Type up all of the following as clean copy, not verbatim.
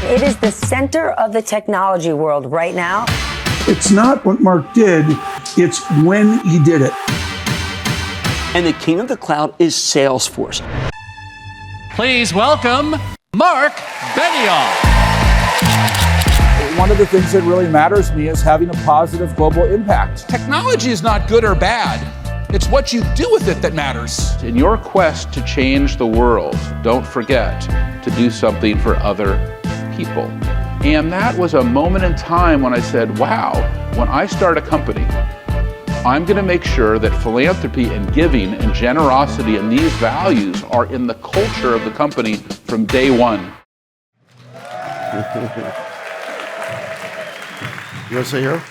It is the center of the technology world right now. It's not what Marc did, it's when he did it. And the king of the cloud is Salesforce. Please welcome Marc Benioff. One of the things that really matters to me is having a positive global impact. Technology is not good or bad. It's what you do with it that matters. In your quest to change the world, don't forget to do something for other people. And that was a moment in time when I said, wow, when I start a company, I'm going to make sure that philanthropy and giving and generosity and these values are in the culture of the company from day one. You want to sit here?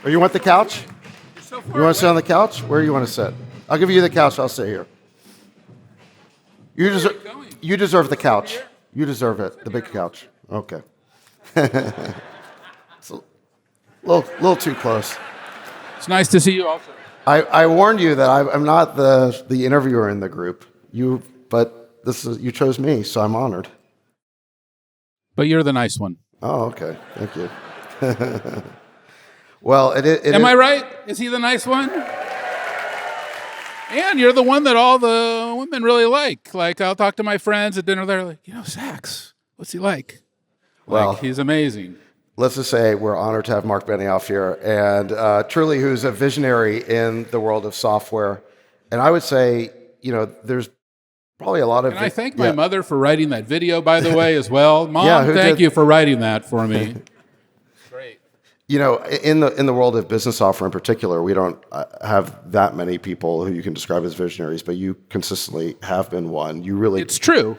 Or you want the couch? You want to sit on the couch? Where do you want to sit? I'll give you the couch. I'll sit here. You deserve the couch. You deserve it. The big couch. Okay. It's a little too close. It's nice to see you also. I warned you that I'm not the interviewer in the group. But you chose me, so I'm honored. But you're the nice one. Oh, okay. Thank you. Well, Am I right? Is he the nice one? And you're the one that all the women really like. Like, I'll talk to my friends at dinner. They're like, Sachs, what's he like? Well, he's amazing. Let's just say we're honored to have Marc Benioff here, and truly who's a visionary in the world of software. And I would say, there's probably a lot of... Can I thank my mother for writing that video, by the way, as well? Mom, thank you for writing that for me. Great. In the world of business software in particular, we don't have that many people who you can describe as visionaries, but you consistently have been one. You really... It's true.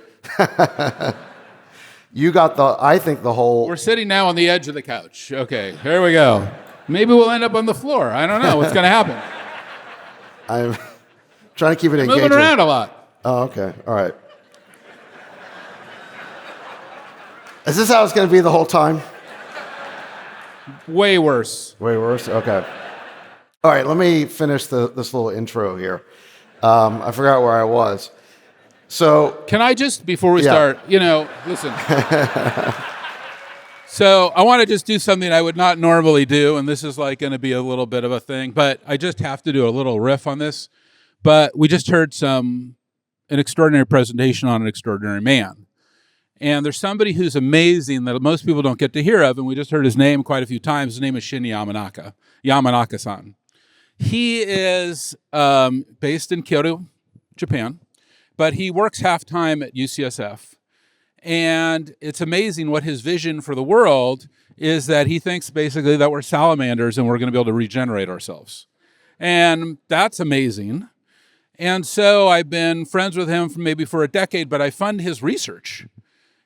You got the whole... We're sitting now on the edge of the couch. Okay, here we go. Maybe we'll end up on the floor. I don't know what's going to happen. I'm trying to keep it engaging. Moving around a lot. Oh, okay. All right. Is this how it's going to be the whole time? Way worse. Way worse? Okay. All right, let me finish this little intro here. I forgot where I was. So... Can I just, before we start, listen. So I want to just do something I would not normally do, and this is going to be a little bit of a thing, but I just have to do a little riff on this. But we just heard an extraordinary presentation on an extraordinary man. And there's somebody who's amazing that most people don't get to hear of, and we just heard his name quite a few times. His name is Shinya Yamanaka, Yamanaka-san. He is based in Kyoto, Japan, but he works half-time at UCSF. And it's amazing what his vision for the world is, that he thinks basically that we're salamanders and we're going to be able to regenerate ourselves. And that's amazing. And so I've been friends with him for a decade, but I fund his research.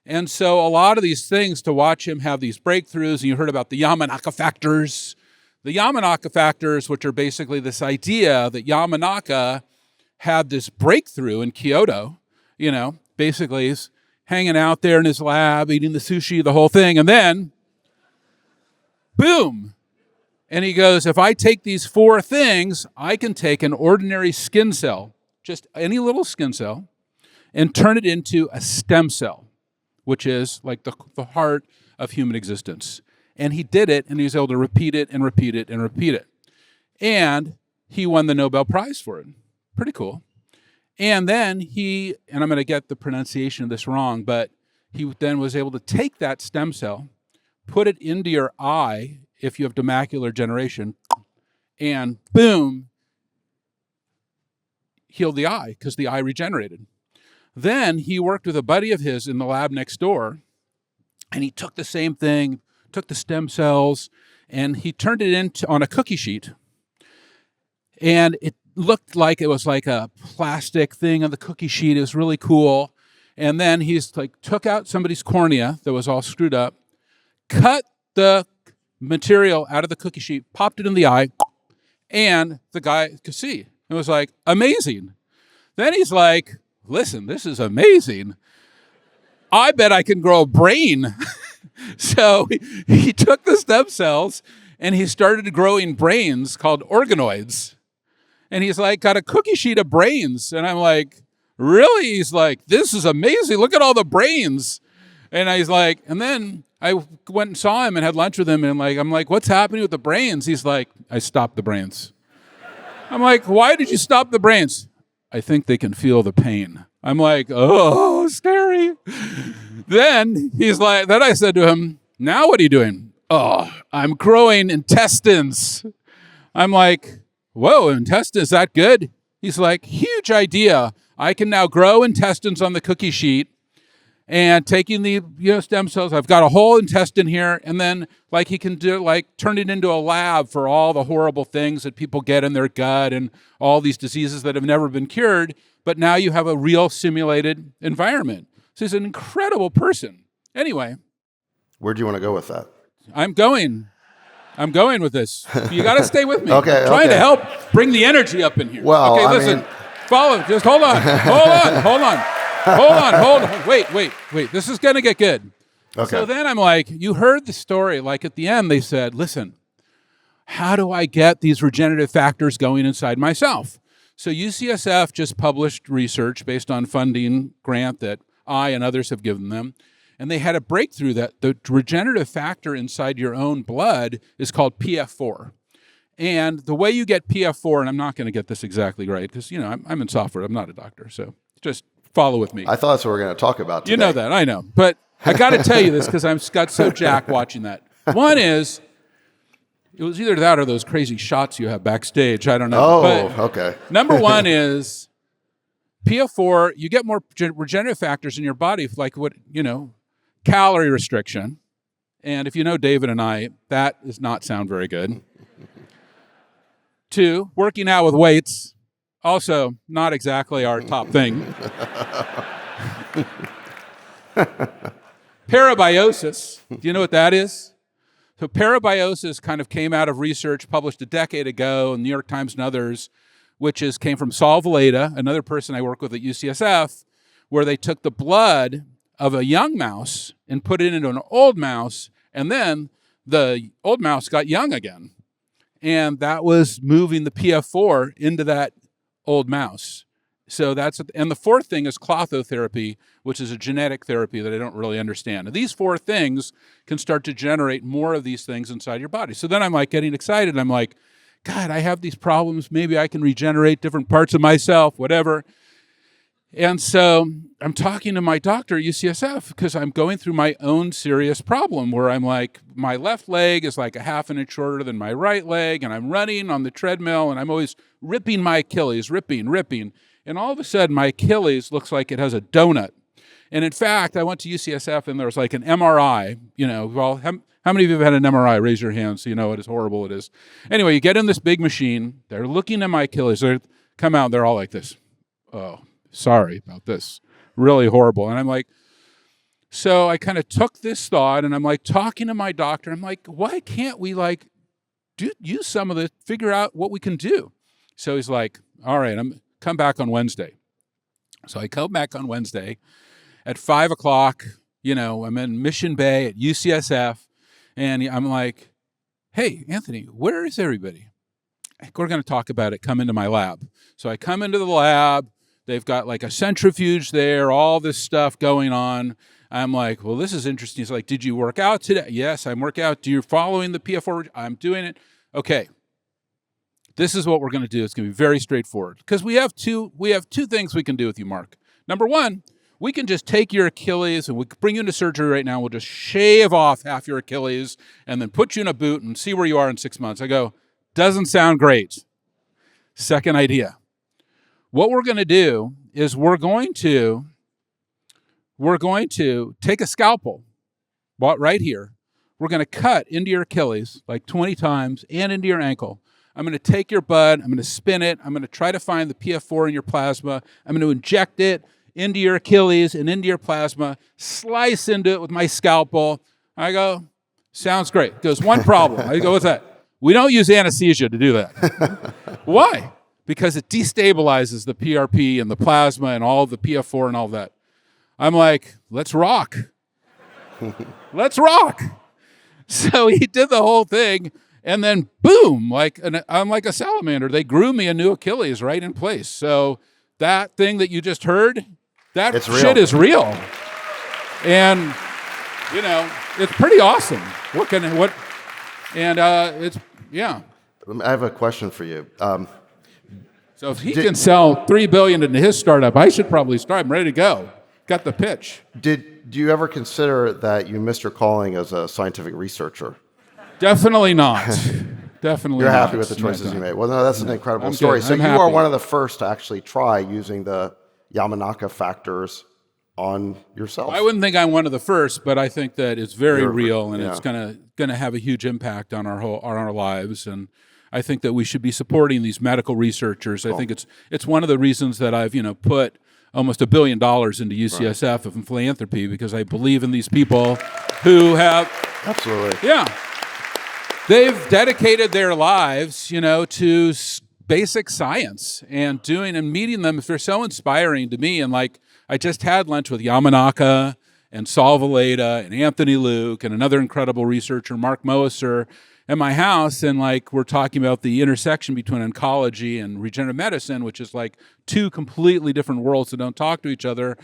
And so a lot of these things, to watch him have these breakthroughs, and you heard about the Yamanaka factors. The Yamanaka factors, which are basically this idea that Yamanaka had this breakthrough in Kyoto, basically he's hanging out there in his lab, eating the sushi, the whole thing, and then, boom. And he goes, if I take these 4 things, I can take an ordinary skin cell, just any little skin cell, and turn it into a stem cell, which is like the heart of human existence. And he did it, and he was able to repeat it and repeat it and repeat it. And he won the Nobel Prize for it. Pretty cool. And then and I'm going to get the pronunciation of this wrong, but he then was able to take that stem cell, put it into your eye, if you have macular degeneration, and boom, healed the eye, because the eye regenerated. Then he worked with a buddy of his in the lab next door, and he took the same thing, took the stem cells, and he turned it on a cookie sheet. And it looked like it was like a plastic thing on the cookie sheet. It was really cool. And then he's took out somebody's cornea that was all screwed up, cut the material out of the cookie sheet, popped it in the eye, and the guy could see. It was amazing. Then he's like, listen, this is amazing. I bet I can grow a brain. So he took the stem cells and he started growing brains called organoids. And he's got a cookie sheet of brains. And I'm like, really? He's like, this is amazing. Look at all the brains. And he's like, and then I went and saw him and had lunch with him, and I'm like, what's happening with the brains? He's like, I stopped the brains. I'm like, why did you stop the brains? I think they can feel the pain. I'm like, oh, scary. Then I said to him, now what are you doing? Oh, I'm growing intestines. I'm like, whoa, intestines, is that good? He's like, huge idea. I can now grow intestines on the cookie sheet and taking the stem cells. I've got a whole intestine here, and then he can do turn it into a lab for all the horrible things that people get in their gut and all these diseases that have never been cured. But now you have a real simulated environment. So he's an incredible person. Anyway, Where do you want to go with that? I'm going with this. You got to stay with me. Okay, I'm trying to help bring the energy up in here. Well, okay, I listen. mean- Follow. Just hold on. Wait. This is going to get good. Okay. So then I'm like, you heard the story. At the end, they said, listen, how do I get these regenerative factors going inside myself? So UCSF just published research based on funding grant that I and others have given them. And they had a breakthrough that the regenerative factor inside your own blood is called PF4. And the way you get PF4, and I'm not going to get this exactly right because, I'm in software. I'm not a doctor. So just follow with me. I thought that's what we're going to talk about today. You know that. I know. But I got to tell you this because I got so jacked watching that. One is, it was either that or those crazy shots you have backstage. I don't know. Oh, but okay. Number one is PF4, you get more regenerative factors in your body, calorie restriction. And if you know David and I, that does not sound very good. 2, working out with weights, also not exactly our top thing. Parabiosis, do you know what that is? So parabiosis kind of came out of research published a decade ago in the New York Times and others, which came from Saul Valeda, another person I work with at UCSF, where they took the blood of a young mouse and put it into an old mouse, and then the old mouse got young again. And that was moving the PF4 into that old mouse. So and the fourth thing is clothotherapy, which is a genetic therapy that I don't really understand. And these 4 things can start to generate more of these things inside your body. So then I'm getting excited. I'm like, God, I have these problems. Maybe I can regenerate different parts of myself, whatever. And so I'm talking to my doctor at UCSF because I'm going through my own serious problem where I'm like, my left leg is like a half an inch shorter than my right leg, and I'm running on the treadmill, and I'm always ripping my Achilles, ripping. And all of a sudden, my Achilles looks like it has a donut. And in fact, I went to UCSF, and there was an MRI. Well, how many of you have had an MRI? Raise your hand so you know how horrible it is. Anyway, you get in this big machine. They're looking at my Achilles. They come out, and they're all like this. Oh, sorry about this. Really horrible. And I'm like, so I kind of took this thought, and I'm talking to my doctor. I'm like, why can't we use some of this, figure out what we can do? So he's like, all right, come back on Wednesday. So I come back on Wednesday at 5:00. I'm in Mission Bay at UCSF, and I'm like, hey, Anthony, where is everybody? We're going to talk about it. Come into my lab. So I come into the lab. They've got a centrifuge there, all this stuff going on. I'm like, well, this is interesting. He's like, did you work out today? Yes, I'm working out. Do you following the PF4? I'm doing it. Okay. This is what we're going to do. It's going to be very straightforward because we have two things we can do with you, Mark. Number one, we can just take your Achilles and we bring you into surgery right now. We'll just shave off half your Achilles and then put you in a boot and see where you are in 6 months. I go, doesn't sound great. Second idea. What we're going to do is we're going to take a scalpel right here. We're going to cut into your Achilles 20 times and into your ankle. I'm going to take your blood. I'm going to spin it. I'm going to try to find the PF4 in your plasma. I'm going to inject it into your Achilles and into your plasma, slice into it with my scalpel. I go, sounds great. He goes, one problem. I go, what's that? We don't use anesthesia to do that. Why? Because it destabilizes the PRP and the plasma and all the PF4 and all that. I'm like, let's rock. Let's rock. So he did the whole thing, and then boom, I'm like a salamander. They grew me a new Achilles right in place. So that thing that you just heard, that shit is real. And it's pretty awesome. It's, yeah. I have a question for you. So if he can sell $3 billion into his startup, I should probably start. I'm ready to go. Got the pitch. Do you ever consider that you missed your calling as a scientific researcher? Definitely not. Definitely You're not. happy with the choices you made. Well, no, that's an incredible I'm story. good. So I'm you happy. are one of the first to actually try using the Yamanaka factors on yourself. I wouldn't think I'm one of the first, but I think that it's very real, and yeah. it's gonna have a huge impact on our lives. And I think that we should be supporting these medical researchers. I think it's one of the reasons that I've put almost $1 billion into UCSF of philanthropy, because I believe in these people who have absolutely they've dedicated their lives to basic science and meeting them. If they're so inspiring to me, and like I just had lunch with Yamanaka and Saul Valeda and Anthony Luke and another incredible researcher, Mark Moser, at my house, and like we're talking about the intersection between oncology and regenerative medicine, which is like two completely different worlds that don't talk to each other.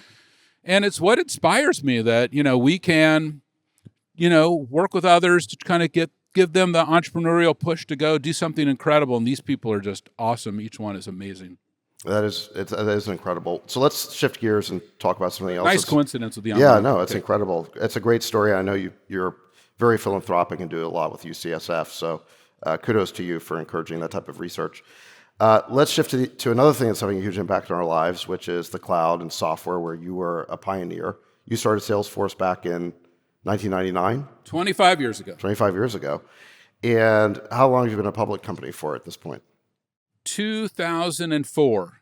And it's what inspires me that we can work with others to kind of give them the entrepreneurial push to go do something incredible. And these people are just awesome. Each one is amazing. That is incredible. So let's shift gears and talk about something else. Nice coincidence with the Yeah, no, it's incredible. It's a great story. I know you're very philanthropic and do a lot with UCSF. So kudos to you for encouraging that type of research. Let's shift to another thing that's having a huge impact on our lives, which is the cloud and software, where you were a pioneer. You started Salesforce back in 1999? 25 years ago. 25 years ago. And how long have you been a public company for at this point? 2004.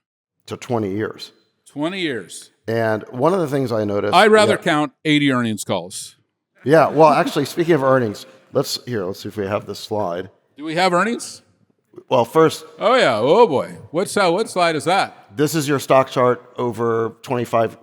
So 20 years. 20 years. And one of the things I noticed... I'd rather count 80 earnings calls. Yeah, well, actually, speaking of earnings, let's see if we have this slide. Do we have earnings? Well, first... Oh, yeah. Oh, boy. What slide is that? This is your stock chart over 25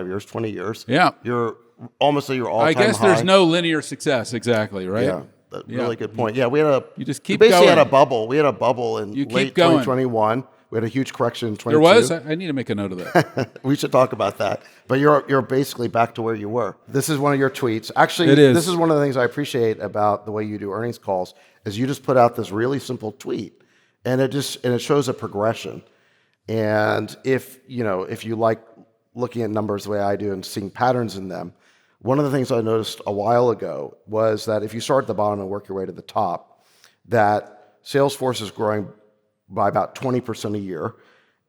years, 20 years. Yeah. You're almost at your all-time high. I guess there's no linear success, exactly, right? Yeah. Really good point. Yeah, we had you just keep basically going. had a bubble. We had a bubble in late 2021. We had a huge correction in 22. There was? I need to make a note of that. We should talk about that. But you're basically back to where you were. This is one of your tweets. Actually, it is. This is one of the things I appreciate about the way you do earnings calls is you just put out this really simple tweet, and it shows a progression. And if you like looking at numbers the way I do and seeing patterns in them, one of the things I noticed a while ago was that if you start at the bottom and work your way to the top, that Salesforce is growing by about 20% a year.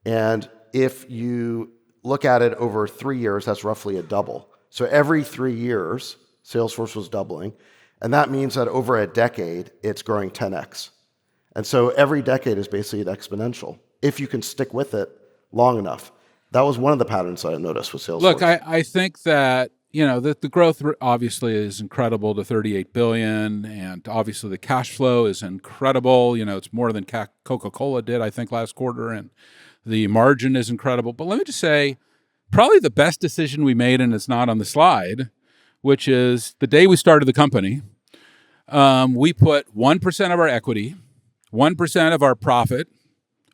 And if you look at it over 3 years, that's roughly a double. So every 3 years, Salesforce was doubling. And that means that over a decade, it's growing 10x. And so every decade is basically an exponential, if you can stick with it long enough. That was one of the patterns that I noticed with Salesforce. Look, I think that that the growth obviously is incredible to $38 billion, and obviously the cash flow is incredible. It's more than Coca-Cola did, I think, last quarter, and the margin is incredible. But let me just say, probably the best decision we made, and it's not on the slide, which is the day we started the company, we put 1% of our equity, 1% of our profit,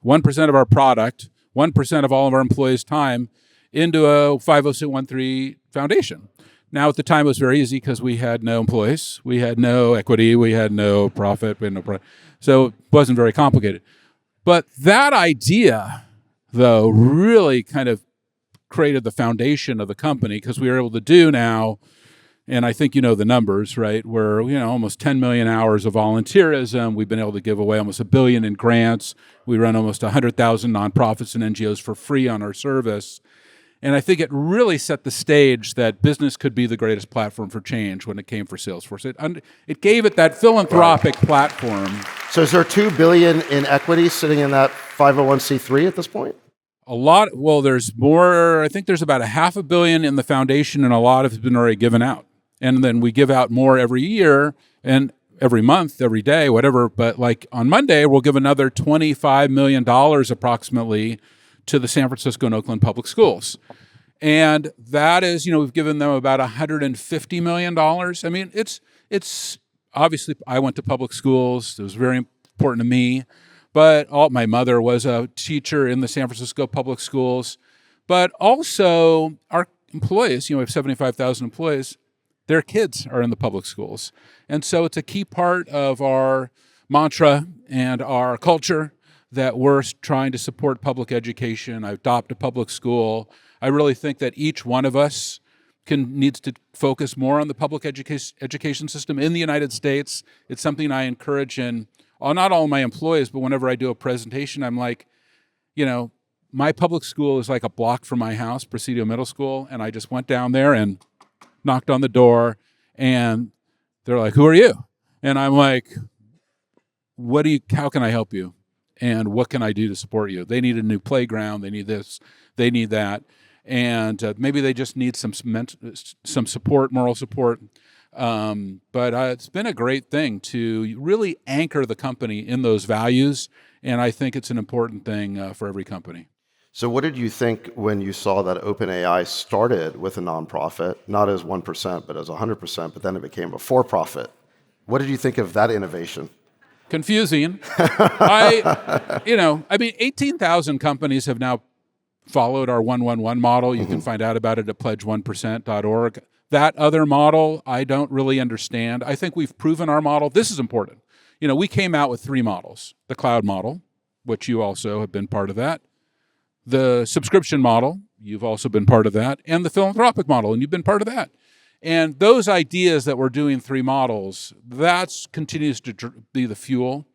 1% of our product, 1% of all of our employees' time into a 501(c)(3) foundation. Now, at the time, it was very easy because we had no employees, we had no equity, we had no profit, so it wasn't very complicated. But that idea, though, really kind of created the foundation of the company, because we were able to do now, and I think the numbers, right? We're almost 10 million hours of volunteerism. We've been able to give away almost $1 billion in grants. We run almost 100,000 nonprofits and NGOs for free on our service. And I think it really set the stage that business could be the greatest platform for change when it came for Salesforce. It gave it that philanthropic platform. So is there $2 billion in equity sitting in that 501(c)(3) at this point? A lot. Well, there's more. I think there's about $500 million in the foundation, and a lot of it has been already given out. And then we give out more every year and every month, every day, whatever. But like on Monday, we'll give another $25 million approximately to the San Francisco and Oakland public schools. And that is, we've given them about $150 million. I mean, it's obviously, I went to public schools. It was very important to me. But my mother was a teacher in the San Francisco public schools. But also our employees, we have 75,000 employees. their kids are in the public schools. And so it's a key part of our mantra and our culture that we're trying to support public education, adopt a public school. I really think that each one of us needs to focus more on the public education system in the United States. It's something I encourage in not all my employees, but whenever I do a presentation, I'm like, my public school is like a block from my house, Presidio Middle School, and I just went down there and knocked on the door, and they're like, "Who are you?" And I'm like, how can I help you? And what can I do to support you? They need a new playground. They need this. They need that. And maybe they just need some support, moral support. But it's been a great thing to really anchor the company in those values. And I think it's an important thing for every company. So what did you think when you saw that OpenAI started with a nonprofit, not as 1%, but as 100%, but then it became a for-profit? What did you think of that innovation? Confusing. 18,000 companies have now followed our 111 model. You can find out about it at pledge1%.org. That other model, I don't really understand. I think we've proven our model. This is important. We came out with 3 models. The cloud model, which you also have been part of that. The subscription model, you've also been part of that. And the philanthropic model, and you've been part of that. And those ideas that we're doing 3 models, that continues to be the fuel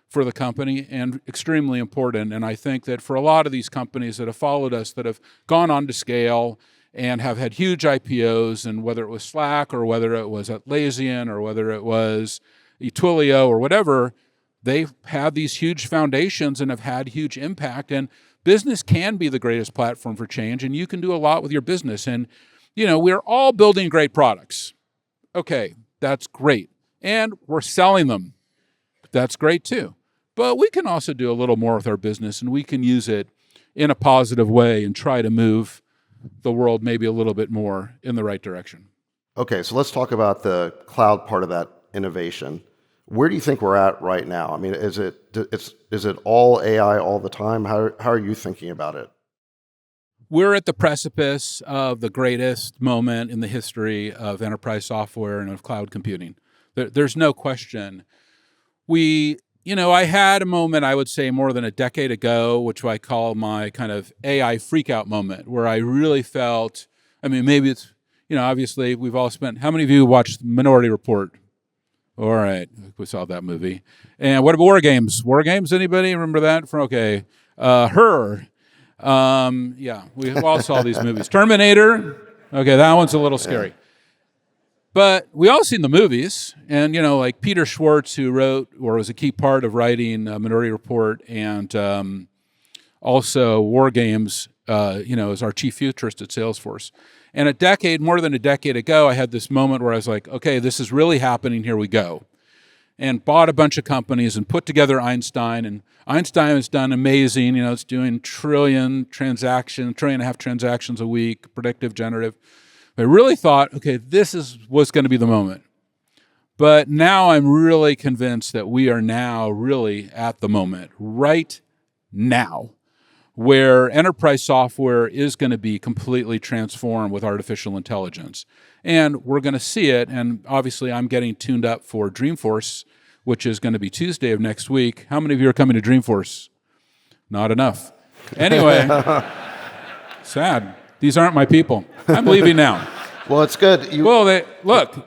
for the company and extremely important. And I think that for a lot of these companies that have followed us, that have gone on to scale and have had huge IPOs, and whether it was Slack or whether it was Atlassian or whether it was Twilio or whatever, they've had these huge foundations and have had huge impact. And business can be the greatest platform for change, and you can do a lot with your business. And we're all building great products. Okay, that's great. And we're selling them. That's great too. But we can also do a little more with our business, and we can use it in a positive way and try to move the world maybe a little bit more in the right direction. Okay, so let's talk about the cloud part of that innovation. Where do you think we're at right now? I mean, is it all AI all the time? How are you thinking about it? We're at the precipice of the greatest moment in the history of enterprise software and of cloud computing. There's no question. I had a moment, I would say more than a decade ago, which I call my kind of AI freakout moment, where I really felt, maybe it's, obviously we've all spent, how many of you watched Minority Report? All right, we saw that movie. And what about War Games? War Games, anybody remember that? Okay, Her. We all saw these movies. Terminator. Okay, that one's a little scary. But we all seen the movies, and like Peter Schwartz, who wrote or was a key part of writing Minority Report, and also War Games, is our chief futurist at Salesforce. And more than a decade ago, I had this moment where I was like, okay, this is really happening. Here we go. And bought a bunch of companies and put together Einstein. And Einstein has done amazing. It's doing trillion and a half transactions a week, predictive, generative. I really thought, okay, this was going to be the moment. But now I'm really convinced that we are now really at the moment, right now, where enterprise software is going to be completely transformed with artificial intelligence. And we're going to see it, and obviously I'm getting tuned up for Dreamforce, which is going to be Tuesday of next week. How many of you are coming to Dreamforce? Not enough. Anyway, sad. These aren't my people. I'm leaving now. Well, it's good. But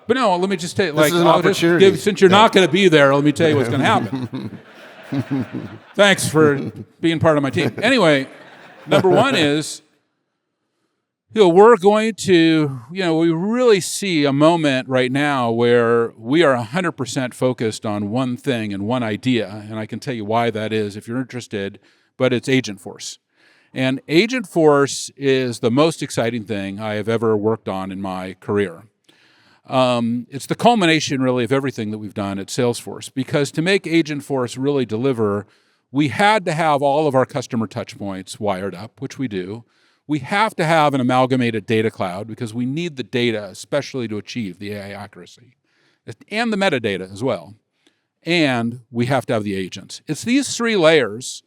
no, let me just tell you, this is an opportunity. Since you're not going to be there, let me tell you what's going to happen. Thanks for being part of my team. Anyway, number one is, we're going to, we really see a moment right now where we are 100% focused on one thing and one idea, and I can tell you why that is if you're interested, but it's Agentforce. And Agentforce is the most exciting thing I have ever worked on in my career. It's the culmination, really, of everything that we've done at Salesforce, because to make Agentforce really deliver, we had to have all of our customer touchpoints wired up, which we do. We have to have an amalgamated data cloud because we need the data, especially to achieve the AI accuracy, and the metadata as well. And we have to have the agents. It's these 3 layers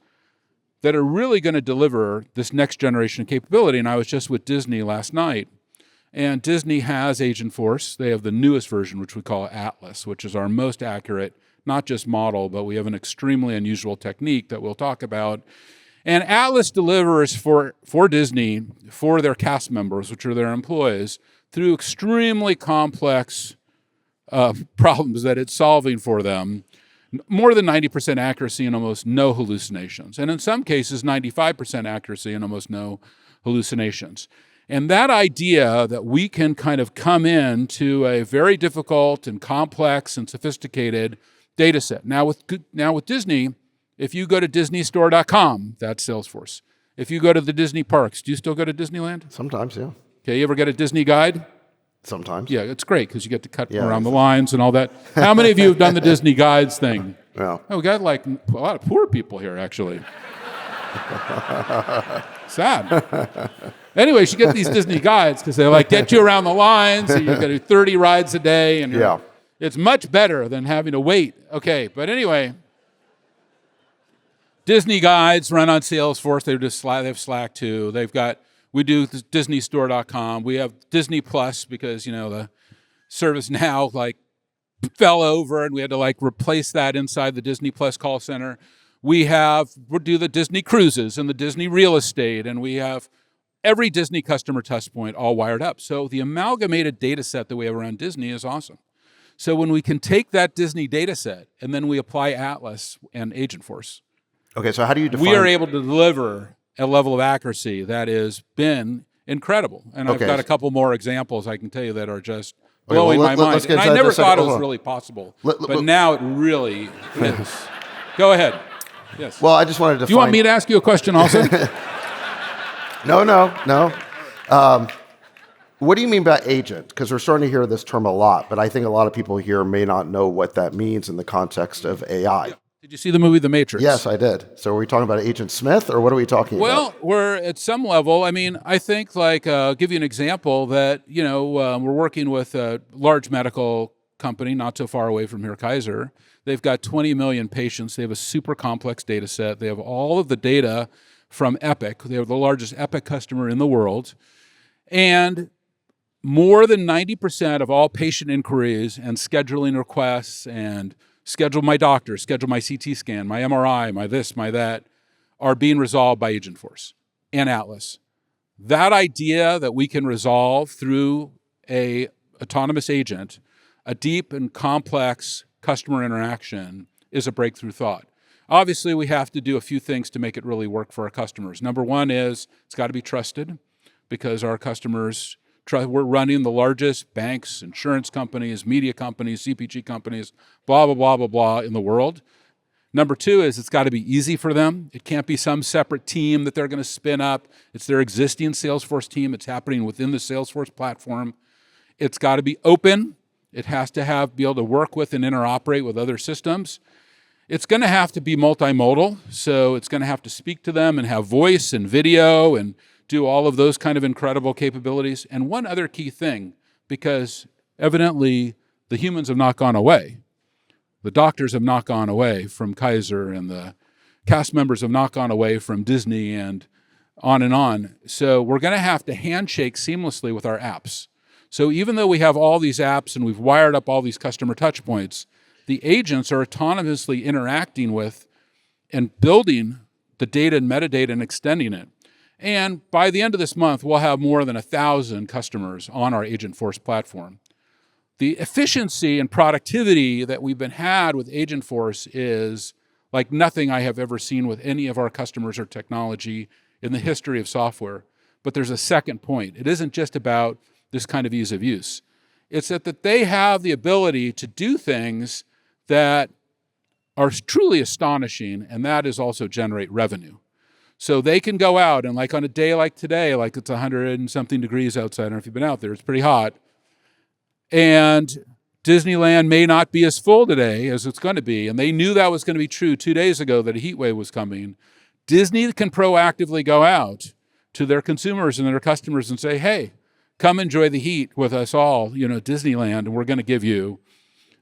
that are really going to deliver this next generation capability. And I was just with Disney last night, And Disney has Agentforce. They have the newest version, which we call Atlas, which is our most accurate, not just model, but we have an extremely unusual technique that we'll talk about. And Atlas delivers for Disney, for their cast members, which are their employees, through extremely complex problems that it's solving for them. More than 90% accuracy and almost no hallucinations. And in some cases, 95% accuracy and almost no hallucinations. And that idea that we can kind of come into a very difficult and complex and sophisticated data set. Now with Disney, if you go to disneystore.com, that's Salesforce. If you go to the Disney parks, do you still go to Disneyland? Sometimes, yeah. Okay, you ever get a Disney guide? Sometimes. Yeah, it's great because you get to cut around the lines and all that. How many of you have done the Disney guides thing? Yeah. Oh, we got like a lot of poor people here, actually. Sad. Anyway, you get these Disney guides because they like get you around the lines. And you got to do 30 rides a day, and it's much better than having to wait. Okay, but anyway, Disney guides run on Salesforce. They have Slack too. We do disneystore.com. We have Disney Plus because, the ServiceNow fell over and we had to replace that inside the Disney Plus call center. We do the Disney cruises and the Disney real estate, and we have every Disney customer touch point all wired up. So the amalgamated data set that we have around Disney is awesome. So when we can take that Disney data set and then we apply Atlas and Agentforce. Okay, so how do you define? We are able to deliver a level of accuracy that has been incredible. And I've got a couple more examples I can tell you that are just blowing my mind. And I never thought it was really possible. But now it really is. Go ahead. Yes. Well, I just wanted to Do you want me to ask you a question also? No. What do you mean by agent? Because we're starting to hear this term a lot, but I think a lot of people here may not know what that means in the context of AI. Yeah. Did you see the movie The Matrix? Yes, I did. So are we talking about Agent Smith, or what are we talking about? Well, we're at some level. I mean, I think I'll give you an example that, we're working with a large medical company not so far away from here, Kaiser. They've got 20 million patients. They have a super complex data set. They have all of the data from Epic. They are the largest Epic customer in the world. And more than 90% of all patient inquiries and scheduling requests and schedule my doctor, schedule my CT scan, my MRI, my this, my that, are being resolved by Agentforce and Atlas. That idea that we can resolve through a autonomous agent, a deep and complex customer interaction, is a breakthrough thought. Obviously, we have to do a few things to make it really work for our customers. Number one is it's got to be trusted because our customers, we're running the largest banks, insurance companies, media companies, CPG companies, blah, blah, blah, blah, blah in the world. Number two is it's got to be easy for them. It can't be some separate team that they're going to spin up. It's their existing Salesforce team. It's happening within the Salesforce platform. It's got to be open. It has to be able to work with and interoperate with other systems. It's going to have to be multimodal, so it's going to have to speak to them and have voice and video and do all of those kind of incredible capabilities. And one other key thing, because evidently the humans have not gone away. The doctors have not gone away from Kaiser, and the cast members have not gone away from Disney, and on and on. So we're going to have to handshake seamlessly with our apps. So even though we have all these apps and we've wired up all these customer touch points, the agents are autonomously interacting with and building the data and metadata and extending it. And by the end of this month, we'll have more than 1,000 customers on our Agentforce platform. The efficiency and productivity that we've been had with Agentforce is like nothing I have ever seen with any of our customers or technology in the history of software. But there's a second point. It isn't just about this kind of ease of use. It's that they have the ability to do things that are truly astonishing, and that is also generate revenue. So they can go out and on a day like today, it's 100 and something degrees outside. I don't know if you've been out there, it's pretty hot. And Disneyland may not be as full today as it's going to be. And they knew that was going to be true 2 days ago, that a heat wave was coming. Disney can proactively go out to their consumers and their customers and say, hey, come enjoy the heat with us all, Disneyland, and we're going to give you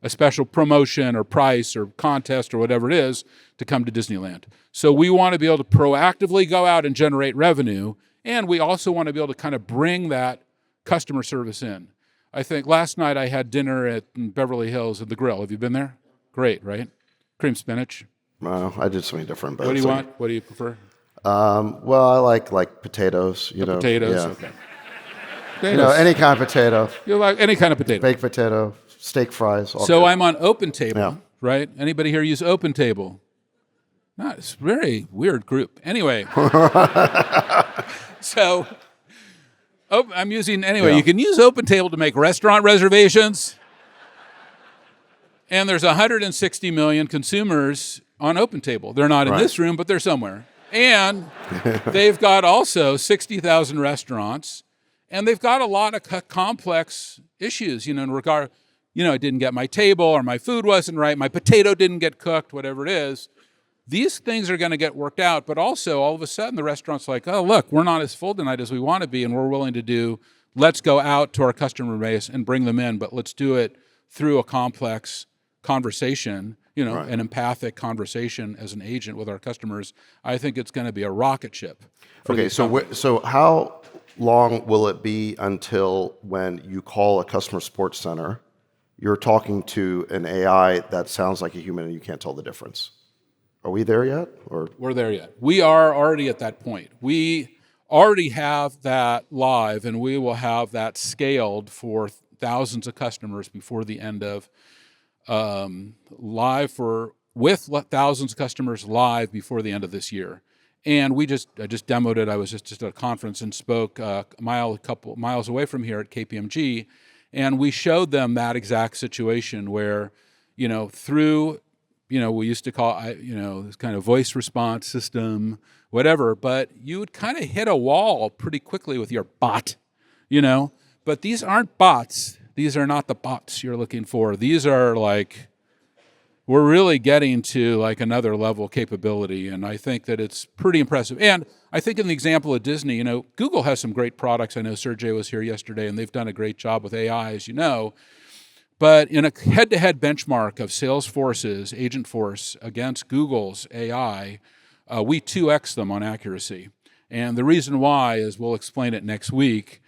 a special promotion or price or contest or whatever it is to come to Disneyland. So we want to be able to proactively go out and generate revenue, and we also want to be able to kind of bring that customer service in. I think last night I had dinner at Beverly Hills at the Grill. Have you been there? Great, right? Cream spinach. Well, I did something different. But What do you want? What do you prefer? Well, I like potatoes. Potatoes, Yeah. okay. Any kind of potato. You like any kind of potato. Baked potato, steak fries. All So good. I'm on OpenTable, Yeah. right? Anybody here use OpenTable? No, it's a very weird group. Anyway, so I'm using, anyway, Yeah. you can use OpenTable to make restaurant reservations. And there's 160 million consumers on OpenTable. They're not in Right. this room, but they're somewhere. And they've got also 60,000 restaurants, and they've got a lot of complex issues, in regard, I didn't get my table, or my food wasn't right, my potato didn't get cooked, whatever it is. These things are going to get worked out, but also all of a sudden the restaurant's like, oh, look, we're not as full tonight as we want to be, and we're willing to do, let's go out to our customer base and bring them in, but let's do it through a complex conversation, Right. an empathic conversation as an agent with our customers. I think it's going to be a rocket ship. Okay, so how long will it be until when you call a customer support center, you're talking to an AI that sounds like a human and you can't tell the difference? Are we there yet? Or We're there yet. We are already at that point. We already have that live, and we will have that scaled for thousands of customers before the end of with thousands of customers live before the end of this year. And I just demoed it. I was just at a conference and spoke a couple miles away from here at KPMG, and we showed them that exact situation where, through, we used to call, this kind of voice response system, whatever, but you would kind of hit a wall pretty quickly with your bot, but these aren't bots. These are not the bots you're looking for. These are we're really getting to another level capability, and I think that it's pretty impressive. And I think in the example of Disney, Google has some great products. I know Sergey was here yesterday, and they've done a great job with AI, as you know. But in a head-to-head benchmark of Salesforce's Agentforce against Google's AI, we 2x them on accuracy. And the reason why is we'll explain it next week.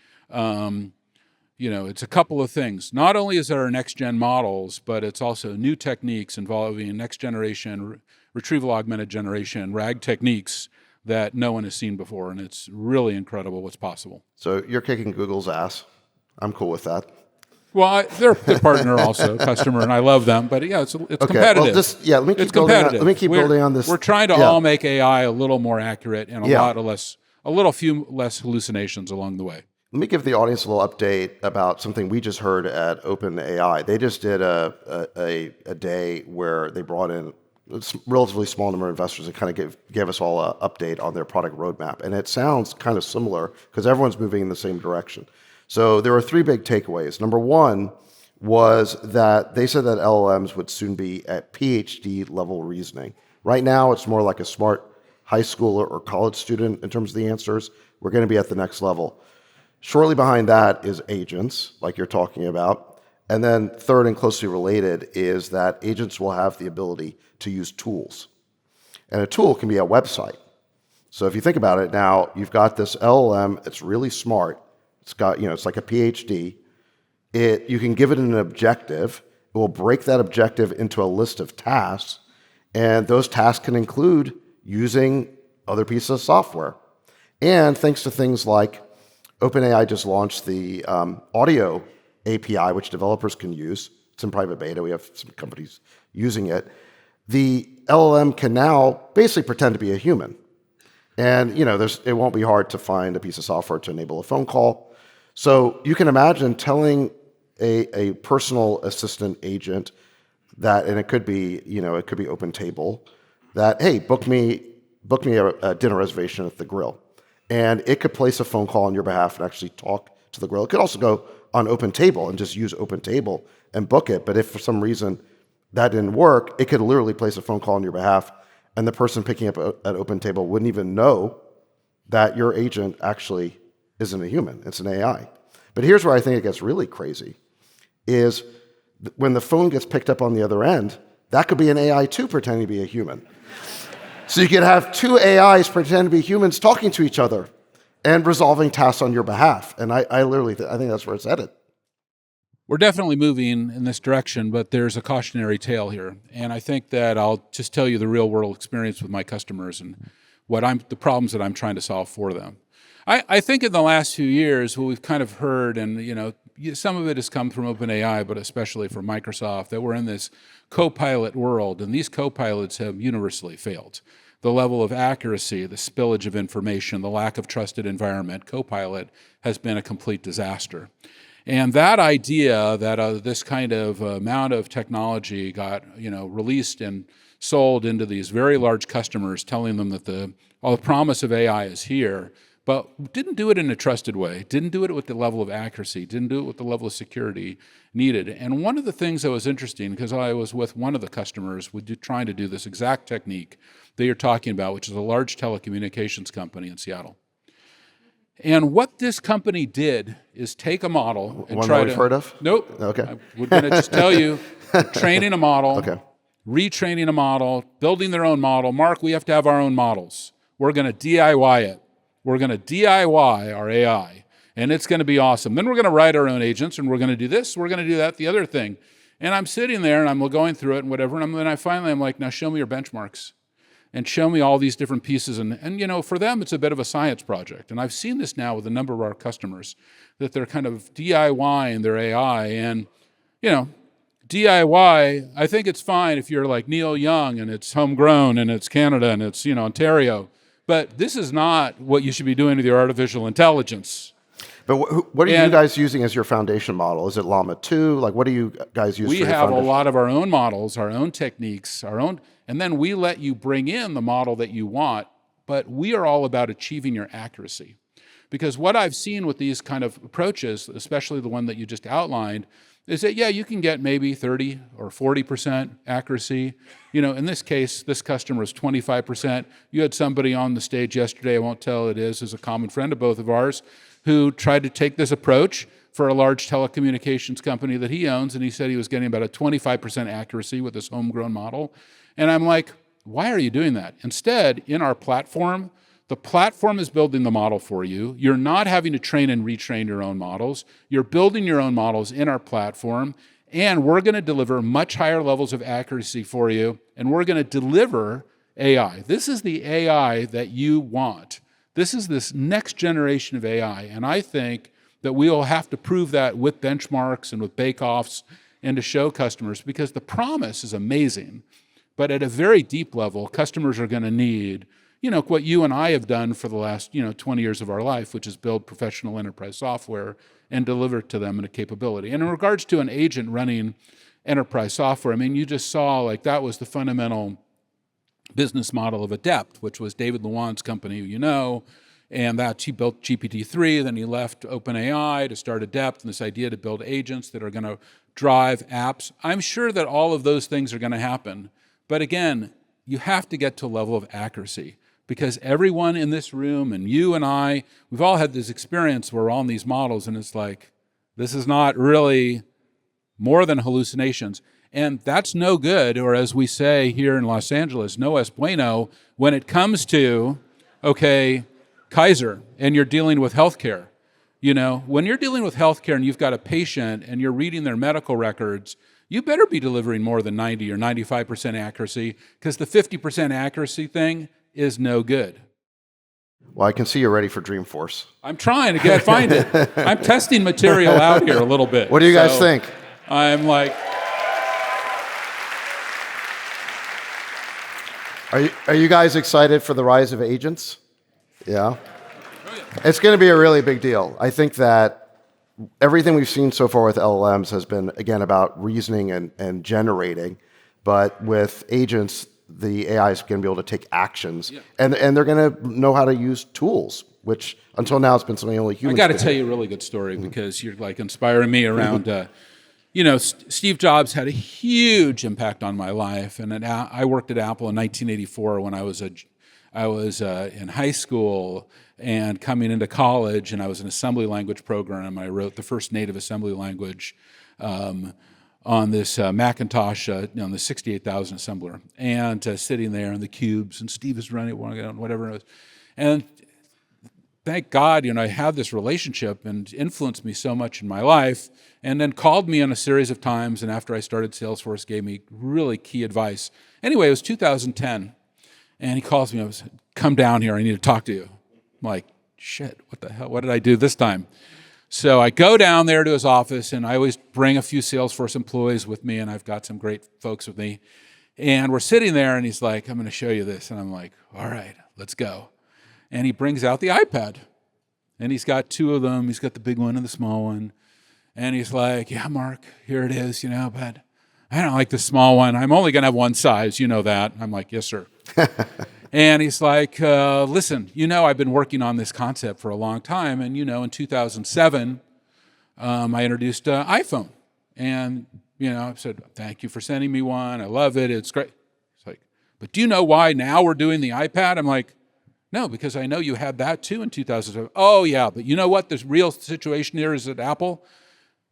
It's a couple of things. Not only is there next-gen models, but it's also new techniques involving next-generation, retrieval augmented generation, RAG techniques that no one has seen before, and it's really incredible what's possible. so you're kicking Google's ass. I'm cool with that. Well, they're a partner also, customer, and I love them, but yeah, it's competitive. Well, let me keep It's building. competitive. Let me keep building on this. We're trying to all make AI a little more accurate and a few less hallucinations along the way. Let me give the audience a little update about something we just heard at OpenAI. They just did a day where they brought in a relatively small number of investors and kind of gave us all an update on their product roadmap. And it sounds kind of similar because everyone's moving in the same direction. So there were three big takeaways. Number one was that they said that LLMs would soon be at PhD level reasoning. Right now, it's more like a smart high schooler or college student in terms of the answers. We're going to be at the next level. Shortly behind that is agents, like you're talking about. And then third and closely related is that agents will have the ability to use tools. And a tool can be a website. So if you think about it now, you've got this LLM, it's really smart. It's got, it's like a PhD. You can give it an objective. It will break that objective into a list of tasks. And those tasks can include using other pieces of software. And thanks to things like OpenAI just launched the audio API, which developers can use. It's in private beta. We have some companies using it. The LLM can now basically pretend to be a human. And it won't be hard to find a piece of software to enable a phone call. So you can imagine telling a personal assistant agent that, and it could be OpenTable, that, hey, book me a dinner reservation at the Grill. And it could place a phone call on your behalf and actually talk to the Grill. It could also go on OpenTable and just use OpenTable and book it. But if for some reason that didn't work, it could literally place a phone call on your behalf, and the person picking up at OpenTable wouldn't even know that your agent actually isn't a human. It's an AI. But here's where I think it gets really crazy, is when the phone gets picked up on the other end, that could be an AI too pretending to be a human. So you could have two AIs pretend to be humans talking to each other. and resolving tasks on your behalf. And I literally, I think that's where it's headed. We're definitely moving in this direction, but there's a cautionary tale here. And I think that I'll just tell you the real world experience with my customers and the problems that I'm trying to solve for them. I think in the last few years, what we've kind of heard, and some of it has come from OpenAI, but especially from Microsoft, that we're in this co-pilot world, and these co-pilots have universally failed. The level of accuracy, the spillage of information, the lack of trusted environment, co-pilot has been a complete disaster. And that idea that this kind of amount of technology got released and sold into these very large customers, telling them that the promise of AI is here, but didn't do it in a trusted way, didn't do it with the level of accuracy, didn't do it with the level of security needed. And one of the things that was interesting, because I was with one of the customers trying to do this exact technique that you're talking about, which is a large telecommunications company in Seattle. And what this company did is take a model and one try that to... we've heard of? Nope. Okay. We're going to just tell you, training a model, Okay. retraining a model, building their own model. Mark, we have to have our own models. We're going to DIY it. We're going to DIY our AI, and it's going to be awesome. Then we're going to write our own agents, and we're going to do this, we're going to do that, the other thing. And I'm sitting there, and I'm going through it and whatever, and then I'm like, now show me your benchmarks. And show me all these different pieces. And for them, it's a bit of a science project. And I've seen this now with a number of our customers, that they're kind of DIYing their AI. And, DIY, I think it's fine if you're like Neil Young and it's homegrown and it's Canada and it's, Ontario. But this is not what you should be doing with your artificial intelligence. But what are you guys using as your foundation model? Is it Llama 2? Like, what do you guys use for your We have foundation? a lot of our own models, our own techniques, and then we let you bring in the model that you want, but we are all about achieving your accuracy. Because what I've seen with these kind of approaches, especially the one that you just outlined, is that, you can get maybe 30 or 40% accuracy. In this case, this customer is 25%. You had somebody on the stage yesterday, I won't tell who it is a common friend of both of ours, who tried to take this approach for a large telecommunications company that he owns, and he said he was getting about a 25% accuracy with this homegrown model. And I'm like, why are you doing that? Instead, in our platform, the platform is building the model for you. You're not having to train and retrain your own models. You're building your own models in our platform, and we're going to deliver much higher levels of accuracy for you, and we're going to deliver AI. This is the AI that you want. This is this next generation of AI, and I think that we will have to prove that with benchmarks and with bake-offs and to show customers, because the promise is amazing. But at a very deep level, customers are going to need, what you and I have done for the last, 20 years of our life, which is build professional enterprise software and deliver it to them in a capability. And in regards to an agent running enterprise software, you just saw that was the fundamental business model of Adept, which was David Luan's company, and that he built GPT-3, then he left OpenAI to start Adept, and this idea to build agents that are going to drive apps. I'm sure that all of those things are going to happen. But again, you have to get to a level of accuracy, because everyone in this room and you and I, we've all had this experience where we're on these models and it's like, this is not really more than hallucinations. And that's no good, or as we say here in Los Angeles, no es bueno, when it comes to, Kaiser, and you're dealing with healthcare. When you're dealing with healthcare and you've got a patient and you're reading their medical records, you better be delivering more than 90 or 95% accuracy, because the 50% accuracy thing is no good. Well, I can see you're ready for Dreamforce. I'm trying to find it. I'm testing material out here a little bit. What do you guys think? I'm like... Are you guys excited for the rise of agents? Yeah? It's going to be a really big deal. I think that everything we've seen so far with LLMs has been, again, about reasoning and generating. But with agents, the AI is going to be able to take actions. Yeah. And they're going to know how to use tools, which until now has been something only humans I got to tell you a really good story, because you're inspiring me around... Steve Jobs had a huge impact on my life, and I worked at Apple in 1984 when I was in high school and coming into college, and I was an assembly language program. I wrote the first native assembly language on this Macintosh, on the 68,000 assembler, and sitting there in the cubes, and Steve is running whatever it was, and thank God, I have this relationship and influenced me so much in my life, and then called me on a series of times, and after I started Salesforce, gave me really key advice. Anyway, it was 2010, and he calls me, come down here, I need to talk to you. I'm like, shit, what the hell, what did I do this time? So I go down there to his office, and I always bring a few Salesforce employees with me, and I've got some great folks with me. And we're sitting there, and he's like, I'm going to show you this. And I'm like, all right, let's go. And he brings out the iPad. And he's got two of them. He's got the big one and the small one. And he's like, yeah, Mark, here it is, but I don't like the small one. I'm only going to have one size, you know that. I'm like, yes, sir. And he's like, listen, I've been working on this concept for a long time. And, in 2007, I introduced iPhone. And, I said, thank you for sending me one. I love it. It's great. It's like, but do you know why now we're doing the iPad? I'm like, no, because I know you had that too in 2007. Oh, yeah, but you know what? The real situation here is at Apple.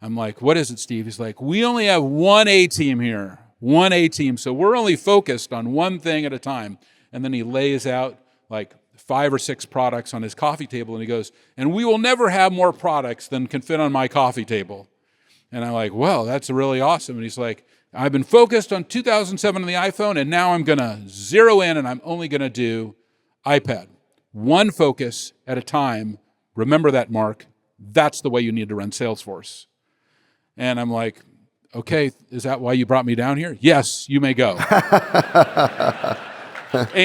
I'm like, what is it, Steve? He's like, we only have one A team here, one A team. So we're only focused on one thing at a time. And then he lays out like 5 or 6 products on his coffee table, and he goes, and we will never have more products than can fit on my coffee table. And I'm like, well, that's really awesome. And he's like, I've been focused on 2007 on the iPhone, and now I'm going to zero in, and I'm only going to do iPad. One focus at a time. Remember that, Mark. That's the way you need to run Salesforce. And I'm like, okay, is that why you brought me down here? Yes, you may go.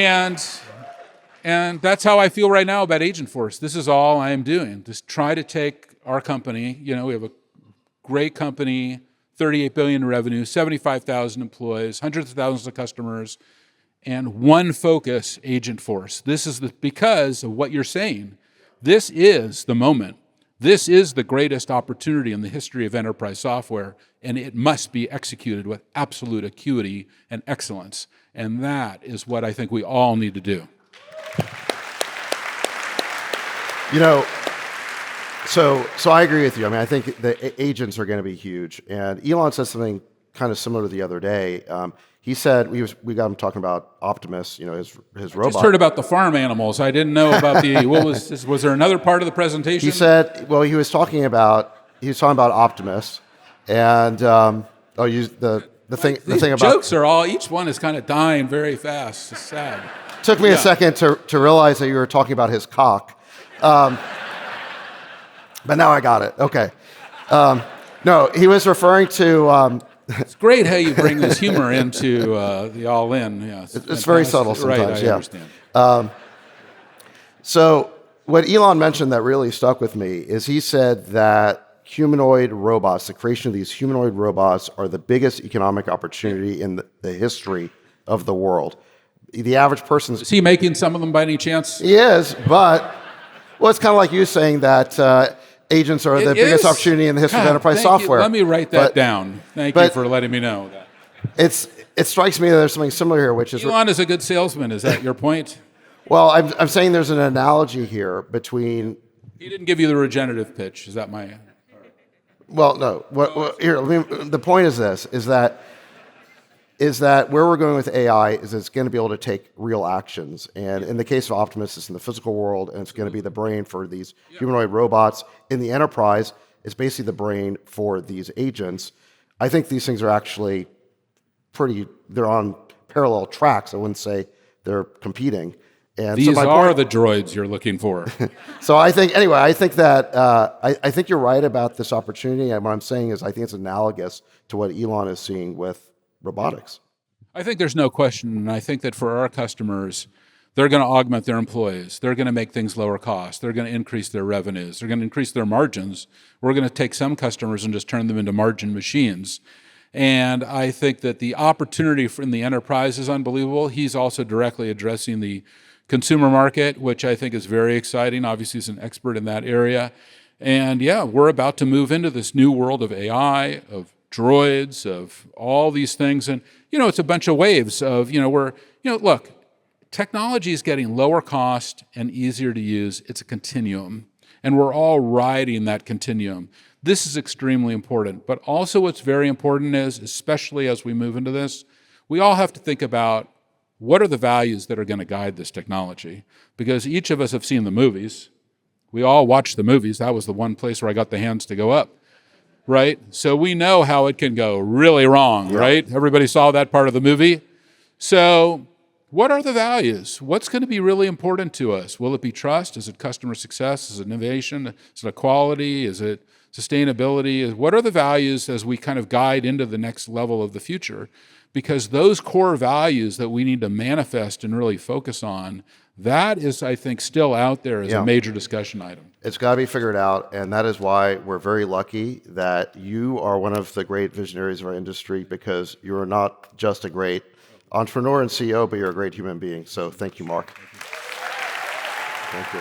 And that's how I feel right now about Agentforce. This is all I am doing. Just try to take our company, we have a great company, $38 billion in revenue, 75,000 employees, hundreds of thousands of customers, and one focus, Agentforce. This is because of what you're saying. This is the moment. This is the greatest opportunity in the history of enterprise software, and it must be executed with absolute acuity and excellence. And that is what I think we all need to do. So I agree with you. I mean, I think the agents are going to be huge. And Elon said something kind of similar the other day. He said we got him talking about Optimus, his robot. I just heard about the farm animals. I didn't know about the. What was this? Was there another part of the presentation? He said, well, he was talking about Optimus, and the thing about jokes are all. Each one is kind of dying very fast. It's sad. Took me a second to realize that you were talking about his cock. But now I got it. Okay. No, he was referring to. It's great how you bring this humor into the all-in. Yeah, it's very subtle sometimes. Right, I understand. So what Elon mentioned that really stuck with me is he said that humanoid robots, the creation of these humanoid robots, are the biggest economic opportunity in the history of the world. The average person's... Is he making some of them by any chance? He is, but... Well, it's kind of like you saying that agents are the biggest opportunity in the history of enterprise software. Let me write that down. Thank you for letting me know that. It strikes me that there's something similar here, which is... Elon is a good salesman. Is that your point? Well, I'm saying there's an analogy here between... He didn't give you the regenerative pitch. Is that my... Well, no. Here, the point is this, is that where we're going with AI is it's going to be able to take real actions. And in the case of Optimus, it's in the physical world, and it's going to be the brain for these humanoid robots. In the enterprise, it's basically the brain for these agents. I think these things are actually they're on parallel tracks. I wouldn't say they're competing. And these are the droids you're looking for. So I think that I think you're right about this opportunity. And what I'm saying is I think it's analogous to what Elon is seeing with robotics. I think there's no question, and I think that for our customers, they're going to augment their employees. They're going to make things lower cost. They're going to increase their revenues. They're going to increase their margins. We're going to take some customers and just turn them into margin machines. And I think that the opportunity in the enterprise is unbelievable. He's also directly addressing the consumer market, which I think is very exciting. Obviously, he's an expert in that area. And yeah, we're about to move into this new world of AI, of droids, of all these things. And, it's a bunch of waves of, look, technology is getting lower cost and easier to use. It's a continuum. And we're all riding that continuum. This is extremely important. But also what's very important is, especially as we move into this, we all have to think about what are the values that are going to guide this technology? Because each of us have seen the movies. We all watched the movies. That was the one place where I got the hands to go up, right? So we know how it can go really wrong, right? Everybody saw that part of the movie. So what are the values? What's going to be really important to us? Will it be trust? Is it customer success? Is it innovation? Is it equality? Is it sustainability? What are the values as we kind of guide into the next level of the future? Because those core values that we need to manifest and really focus on, that is, I think, still out there as a major discussion item. It's got to be figured out, and that is why we're very lucky that you are one of the great visionaries of our industry, because you're not just a great entrepreneur and CEO, but you're a great human being. So thank you, Marc. Thank you.